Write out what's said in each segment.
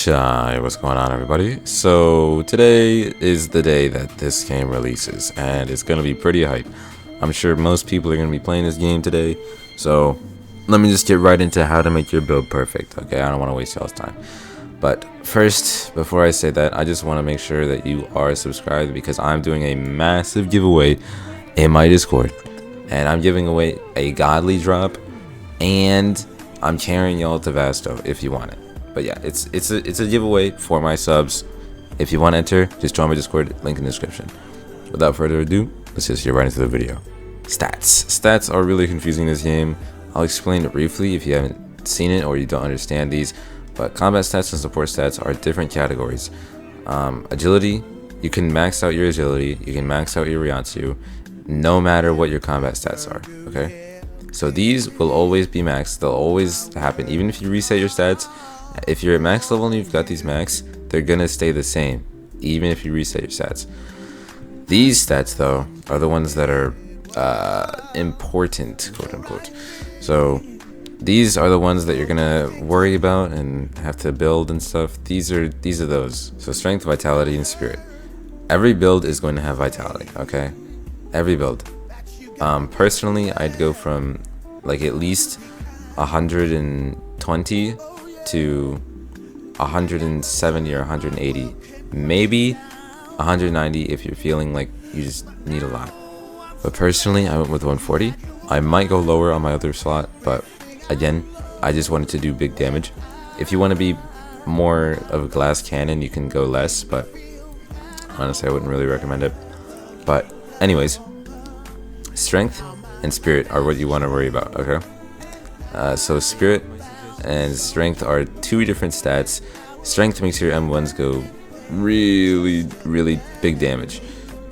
Hi, what's going on, everybody? So today is the day that this game releases, and it's gonna be pretty hype. I'm sure most people are gonna be playing this game today, so let me just get right into how to make your build perfect. Okay, I don't want to waste y'all's time. But first, before I say that, I just want to make sure that you are subscribed because I'm doing a massive giveaway in my Discord, and I'm giving away a godly drop, and I'm carrying y'all to Vasto if you want it. But yeah, it's a giveaway for my subs. If you want to enter, just join my Discord, link in the description. Without further ado, let's just get right into the video. Stats are really confusing in this game. I'll explain it briefly if you haven't seen it or you don't understand these. But combat stats and support stats are different categories. Agility, you can max out your agility, you can max out your Ryatsu, no matter what your combat stats are. Okay, so these will always be maxed. They'll always happen, even if you reset your stats. If you're at max level and you've got these max, they're gonna stay the same, even if you reset your stats. These stats, though, are the ones that are important, quote unquote. So these are the ones that you're gonna worry about and have to build and stuff. These are those. So strength, vitality, and spirit. Every build is going to have vitality. Okay, every build. Personally, I'd go from like at least 120 to 170 or 180, maybe 190 if you're feeling like you just need a lot. But personally, I went with 140. I might go lower on my other slot, but again, I just wanted to do big damage. If you want to be more of a glass cannon, you can go less, but honestly, I wouldn't really recommend it. But anyways, strength and spirit are what you want to worry about. Okay, so spirit and strength are two different stats. Strength makes your M1s go really big damage,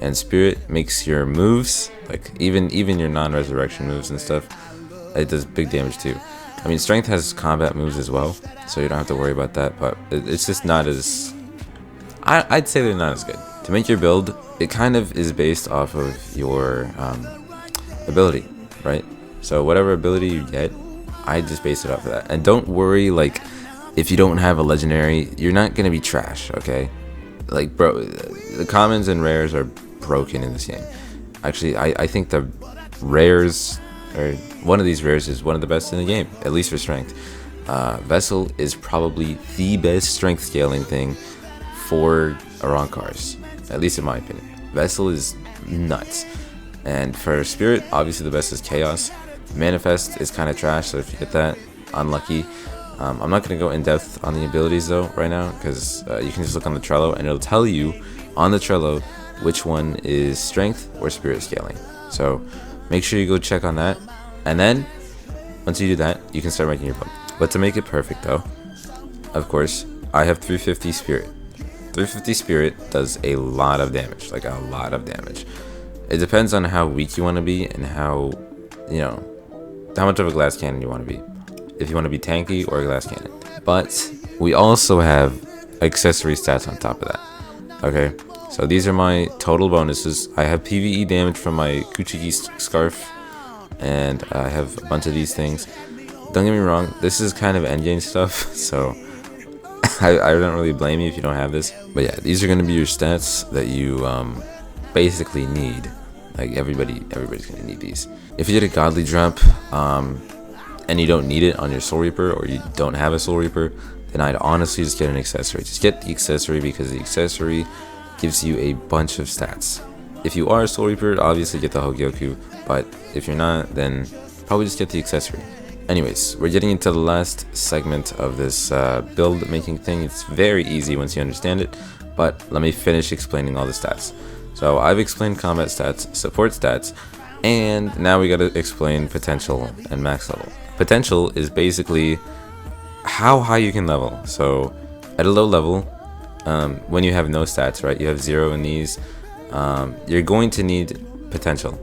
and spirit makes your moves, like even your non-resurrection moves and stuff, it does big damage too. I mean, strength has combat moves as well, so you don't have to worry about that, but it's just not as, I'd say they're not as good. To make your build, it kind of is based off of your ability, right? So whatever ability you get, I just base it off of that. And don't worry, like, if you don't have a legendary, you're not gonna be trash, okay? Like, bro, the commons and rares are broken in this game. Actually, I think the rares, or one of these rares, is one of the best in the game, at least for strength. Vessel is probably the best strength scaling thing for Arankars, at least in my opinion. Vessel is nuts. And for spirit, obviously the best is chaos. Manifest is kind of trash, so if you get that, unlucky. I'm not going to go in depth on the abilities though right now, because you can just look on the Trello and it'll tell you on the Trello which one is strength or spirit scaling. So make sure you go check on that, and then once you do that, you can start making your build. But to make it perfect though, of course, I have 350 spirit. 350 spirit does a lot of damage, like a lot of damage. It depends on how weak you want to be and how, you know, how much of a glass cannon you want to be, if you want to be tanky or a glass cannon. But we also have accessory stats on top of that. Okay, so these are my total bonuses. I have PvE damage from my Kuchiki scarf, and I have a bunch of these things. Don't get me wrong, this is kind of endgame stuff, so I don't really blame you if you don't have this. But yeah, these are going to be your stats that you basically need. Like everybody's gonna need these. If you get a godly drop and you don't need it on your Soul Reaper, or you don't have a Soul Reaper, then I'd honestly just get an accessory. Just get the accessory, because the accessory gives you a bunch of stats. If you are a Soul Reaper, obviously get the Hogyoku, but if you're not, then probably just get the accessory. Anyways, we're getting into the last segment of this build making thing. It's very easy once you understand it, but let me finish explaining all the stats. So I've explained combat stats, support stats, and now we gotta explain potential and max level. Potential is basically how high you can level. So at a low level, when you have no stats, right, you have 0 in these, you're going to need potential.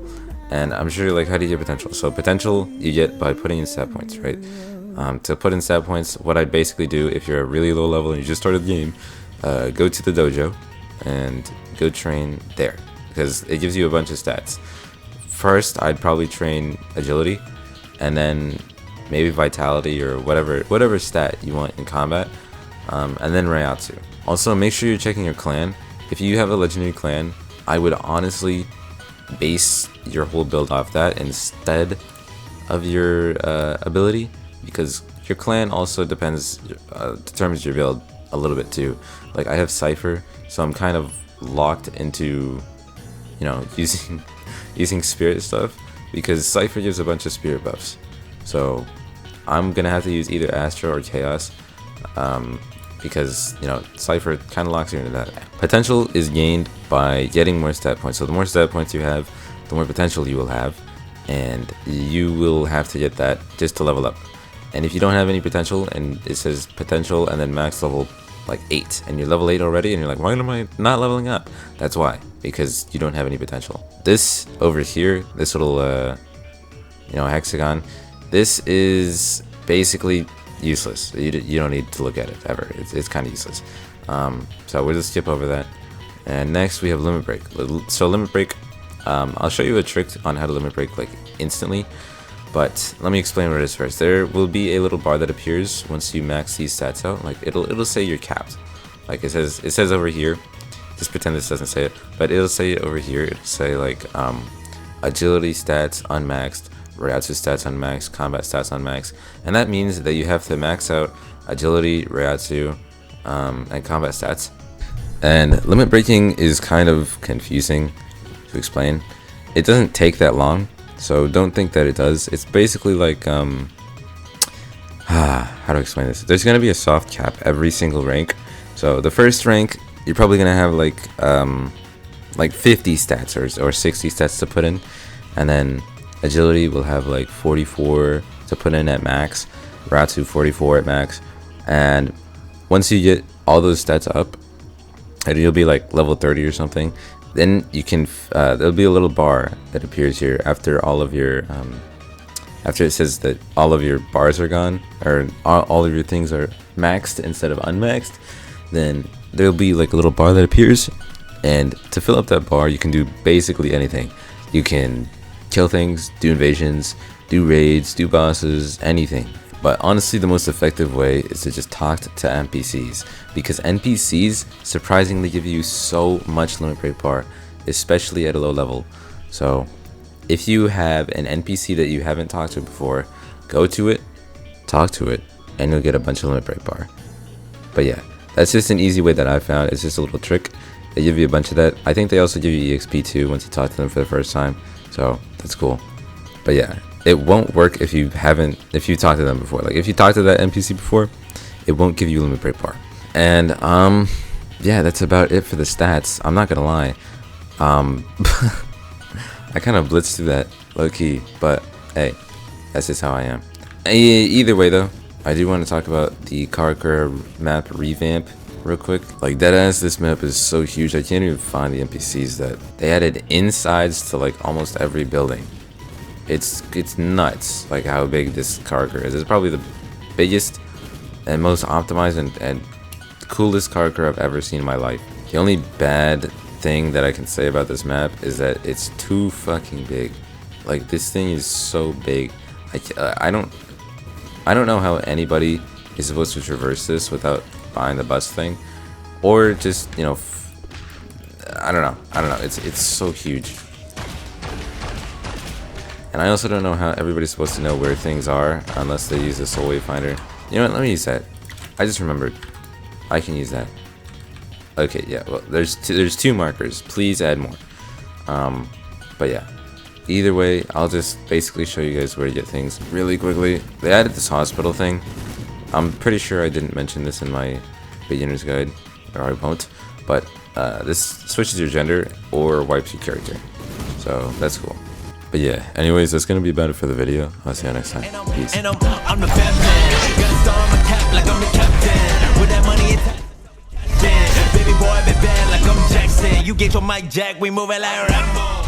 And I'm sure you're like, how do you get potential? So potential you get by putting in stat points, right? To put in stat points, what I'd basically do if you're a really low level and you just started the game, go to the dojo and go train there, because it gives you a bunch of stats. First, I'd probably train agility, and then maybe vitality or whatever stat you want in combat. and then Rayatsu. Also, make sure you're checking your clan. If you have a legendary clan, I would honestly base your whole build off that instead of your ability, because your clan also determines your build a little bit too. Like I have Cypher, so I'm kind of locked into, you know, using spirit stuff, because Cypher gives a bunch of spirit buffs. So I'm gonna have to use either Astro or Chaos, because, you know, Cypher kind of locks you into that. Potential is gained by getting more stat points. So the more stat points you have, the more potential you will have, and you will have to get that just to level up. And if you don't have any potential, and it says potential and then max level like 8, and you're level 8 already, and you're like, why am I not leveling up? That's why, because you don't have any potential. This over here, this little you know, hexagon, this is basically useless. You don't need to look at it ever. It's kind of useless. So we'll just skip over that. And next we have limit break. So limit break, I'll show you a trick on how to limit break like instantly, but let me explain what it is first. There will be a little bar that appears once you max these stats out. Like it'll say you're capped. Like it says over here. Just pretend this doesn't say it, but it'll say it over here. It'll say like agility stats unmaxed, Rayatsu stats unmaxed, combat stats unmaxed, and that means that you have to max out agility, Rayatsu, and combat stats. And limit breaking is kind of confusing to explain. It doesn't take that long, so don't think that it does. It's basically like how to explain this? There's gonna be a soft cap every single rank. So the first rank, you're probably gonna have like 50 stats or 60 stats to put in, and then agility will have like 44 to put in at max, Rayatsu 44 at max, and once you get all those stats up, and you'll be like level 30 or something, then you can there'll be a little bar that appears here after all of your after it says that all of your bars are gone, or all of your things are maxed instead of unmaxed. Then there'll be like a little bar that appears, and to fill up that bar you can do basically anything. You can kill things, do invasions, do raids, do bosses, anything. But honestly, the most effective way is to just talk to NPCs, because NPCs surprisingly give you so much limit break bar, especially at a low level. So if you have an NPC that you haven't talked to before, go to it, talk to it, and you'll get a bunch of limit break bar. But yeah, that's just an easy way that I found. It's just a little trick. They give you a bunch of that. I think they also give you EXP too once you talk to them for the first time, so that's cool. But yeah, it won't work if you talked to them before. Like if you talked to that NPC before, it won't give you limit break bar. And yeah, that's about it for the stats. I'm not gonna lie, I kind of blitzed through that low key, but hey, that's just how I am. Either way though, I do want to talk about the Karakura map revamp real quick. Like deadass, this map is so huge I can't even find the NPCs. That they added insides to like almost every building. It's nuts like how big this Karakura is. It's probably the biggest and most optimized and coolest Karakura I've ever seen in my life. The only bad thing that I can say about this map is that it's too fucking big. Like this thing is so big. I don't know how anybody is supposed to traverse this without buying the bus thing, or just, you know, I don't know. It's so huge. And I also don't know how everybody's supposed to know where things are unless they use the Soul Wayfinder. You know what, let me use that. I just remembered. I can use that. Okay, yeah, well, there's two markers. Please add more. But yeah. Either way, I'll just basically show you guys where to get things really quickly. They added this hospital thing. I'm pretty sure I didn't mention this in my beginner's guide, or I won't. But this switches your gender or wipes your character. So that's cool. But yeah, anyways, that's gonna be about it for the video. I'll see you next time. Peace. I'm the Batman. Got a star on my cap like I'm the captain. With that money attached, baby boy, be bad like I'm Jackson. You get your mic jack, we move it like Rambo.